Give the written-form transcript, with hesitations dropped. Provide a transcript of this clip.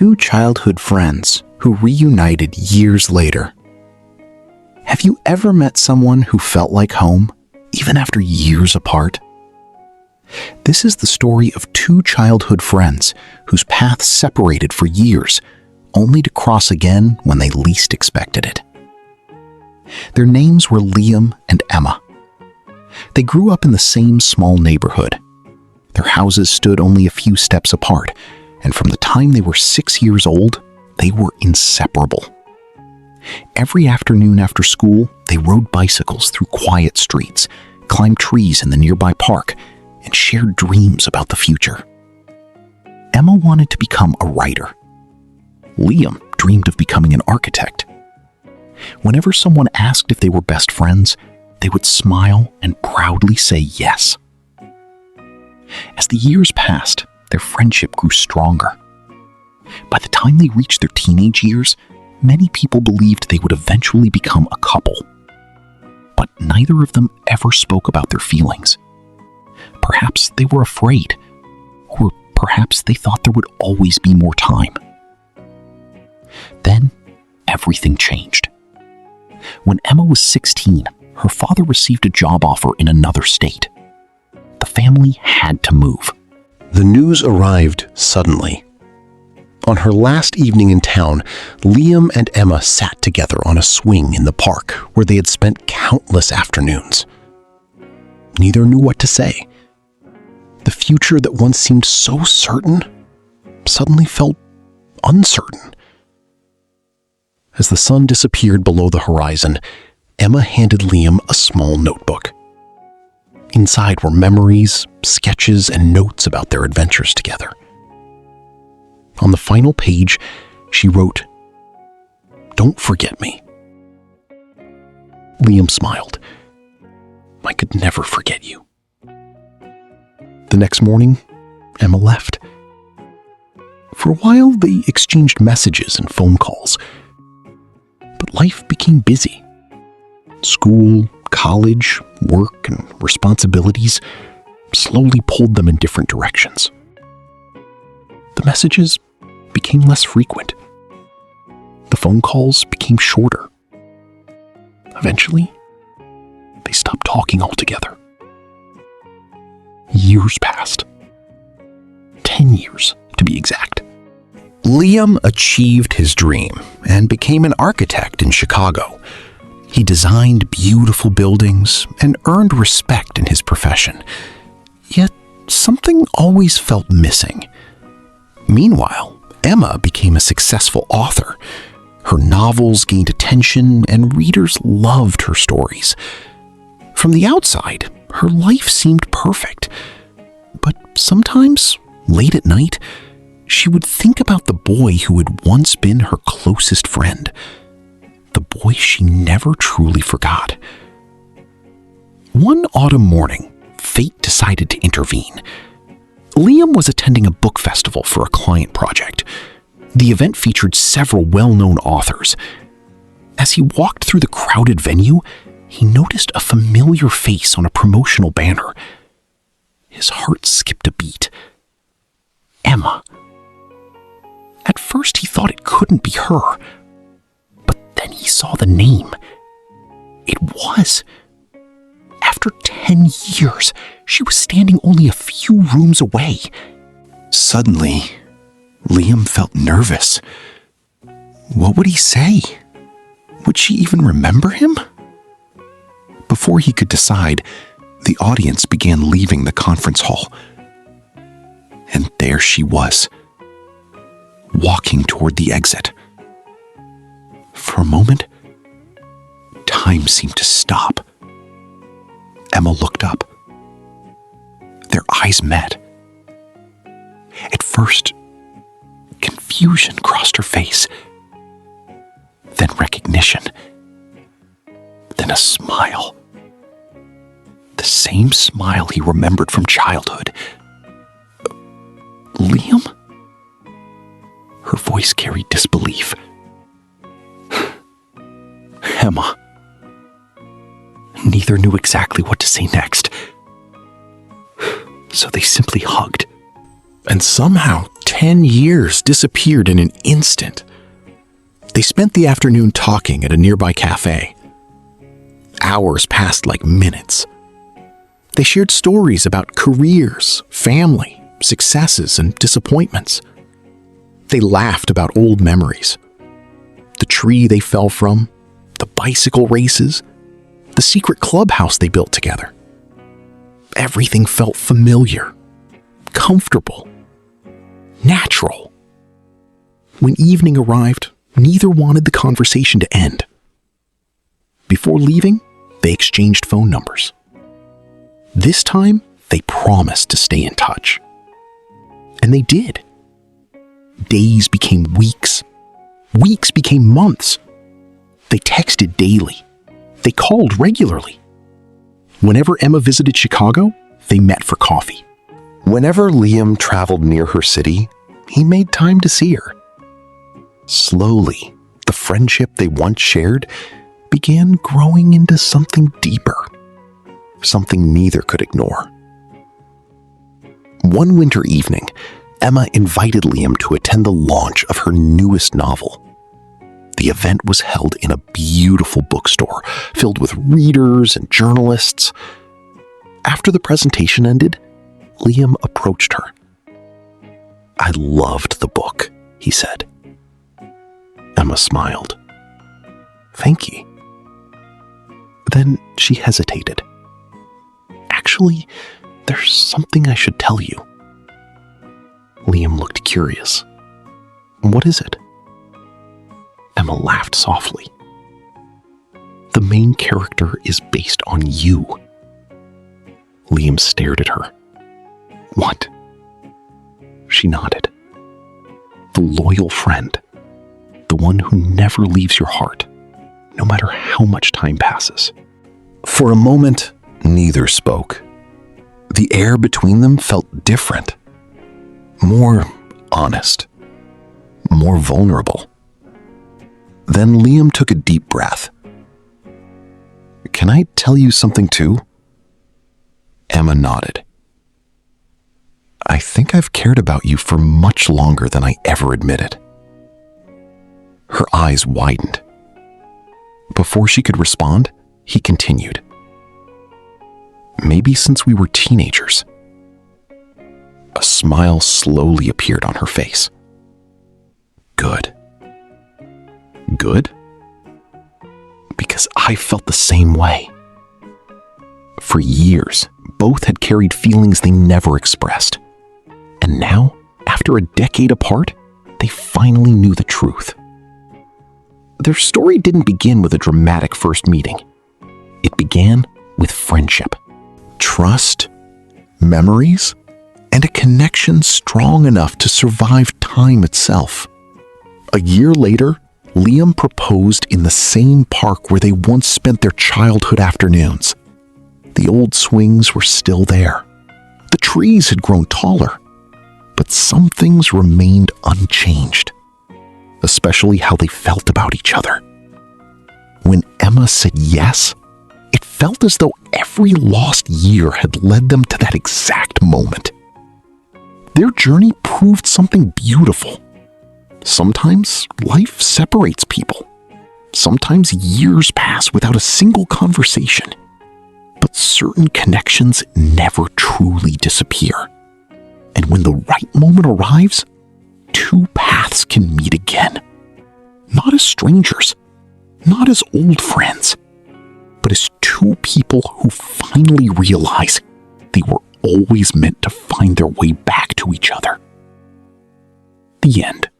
two childhood friends who reunited years later. Have you ever met someone who felt like home, even after years apart? This is the story of two childhood friends whose paths separated for years, only to cross again when they least expected it. Their names were Liam and Emma. They grew up in the same small neighborhood. Their houses stood only a few steps apart, and from the time they were 6 years old, they were inseparable. Every afternoon after school, they rode bicycles through quiet streets, climbed trees in the nearby park, and shared dreams about the future. Emma wanted to become a writer. Liam dreamed of becoming an architect. Whenever someone asked if they were best friends, they would smile and proudly say yes. As the years passed, their friendship grew stronger. By the time they reached their teenage years, many people believed they would eventually become a couple. But neither of them ever spoke about their feelings. Perhaps they were afraid, or perhaps they thought there would always be more time. Then, everything changed. When Emma was 16, her father received a job offer in another state. The family had to move. The news arrived suddenly. On her last evening in town, Liam and Emma sat together on a swing in the park where they had spent countless afternoons. Neither knew what to say. The future that once seemed so certain suddenly felt uncertain. As the sun disappeared below the horizon, Emma handed Liam a small notebook. Inside were memories, sketches, and notes about their adventures together. On the final page, she wrote, "Don't forget me." Liam smiled. "I could never forget you." The next morning, Emma left. For a while, they exchanged messages and phone calls. But life became busy. School, college, work, and responsibilities slowly pulled them in different directions. The messages became less frequent. The phone calls became shorter. Eventually, they stopped talking altogether. Years passed. 10 years, to be exact. Liam achieved his dream and became an architect in Chicago. He designed beautiful buildings and earned respect in his profession. Yet, something always felt missing. Meanwhile, Emma became a successful author. Her novels gained attention and readers loved her stories. From the outside, her life seemed perfect. But sometimes, late at night, she would think about the boy who had once been her closest friend. The boy she never truly forgot. One autumn morning, fate decided to intervene. Liam was attending a book festival for a client project. The event featured several well-known authors. As he walked through the crowded venue, he noticed a familiar face on a promotional banner. His heart skipped a beat. Emma. At first, he thought it couldn't be her. But then he saw the name. It was. After 10 years, she was standing only a few rooms away. Suddenly, Liam felt nervous. What would he say? Would she even remember him? Before he could decide, the audience began leaving the conference hall. And there she was, walking toward the exit. For a moment, time seemed to stop. Emma looked up. Their eyes met. At first, confusion crossed her face, then recognition, then a smile. The same smile he remembered from childhood. Liam? Her voice carried disbelief. Emma. Neither knew exactly what to say next. So they simply hugged. And somehow, 10 years disappeared in an instant. They spent the afternoon talking at a nearby cafe. Hours passed like minutes. They shared stories about careers, family, successes, and disappointments. They laughed about old memories. The tree they fell from, the bicycle races, the secret clubhouse they built together. Everything felt familiar, comfortable, natural. When evening arrived, neither wanted the conversation to end. Before leaving, they exchanged phone numbers. This time, they promised to stay in touch. And they did. Days became weeks. Weeks became months. They texted daily. They called regularly. Whenever Emma visited Chicago, they met for coffee. Whenever Liam traveled near her city, he made time to see her. Slowly, the friendship they once shared began growing into something deeper, something neither could ignore. One winter evening, Emma invited Liam to attend the launch of her newest novel. The event was held in a beautiful bookstore filled with readers and journalists. After the presentation ended, Liam approached her. "I loved the book," he said. Emma smiled. "Thank you." Then she hesitated. "Actually, there's something I should tell you." Liam looked curious. "What is it?" Emma laughed softly. "The main character is based on you." Liam stared at her. "What?" She nodded. "The loyal friend. The one who never leaves your heart, no matter how much time passes." For a moment, neither spoke. The air between them felt different. More honest. More vulnerable. Then Liam took a deep breath. "Can I tell you something too?" Emma nodded. "I think I've cared about you for much longer than I ever admitted." Her eyes widened. Before she could respond, he continued. "Maybe since we were teenagers." A smile slowly appeared on her face. "Good." "Good?" "Because I felt the same way." For years, both had carried feelings they never expressed. And now, after a decade apart, they finally knew the truth. Their story didn't begin with a dramatic first meeting. It began with friendship, trust, memories, and a connection strong enough to survive time itself. A year later, Liam proposed in the same park where they once spent their childhood afternoons. The old swings were still there. The trees had grown taller, but some things remained unchanged, especially how they felt about each other. When Emma said yes, it felt as though every lost year had led them to that exact moment. Their journey proved something beautiful. Sometimes life separates people. Sometimes years pass without a single conversation. But certain connections never truly disappear. And when the right moment arrives, two paths can meet again. Not as strangers, not as old friends, but as two people who finally realize they were always meant to find their way back to each other. The end.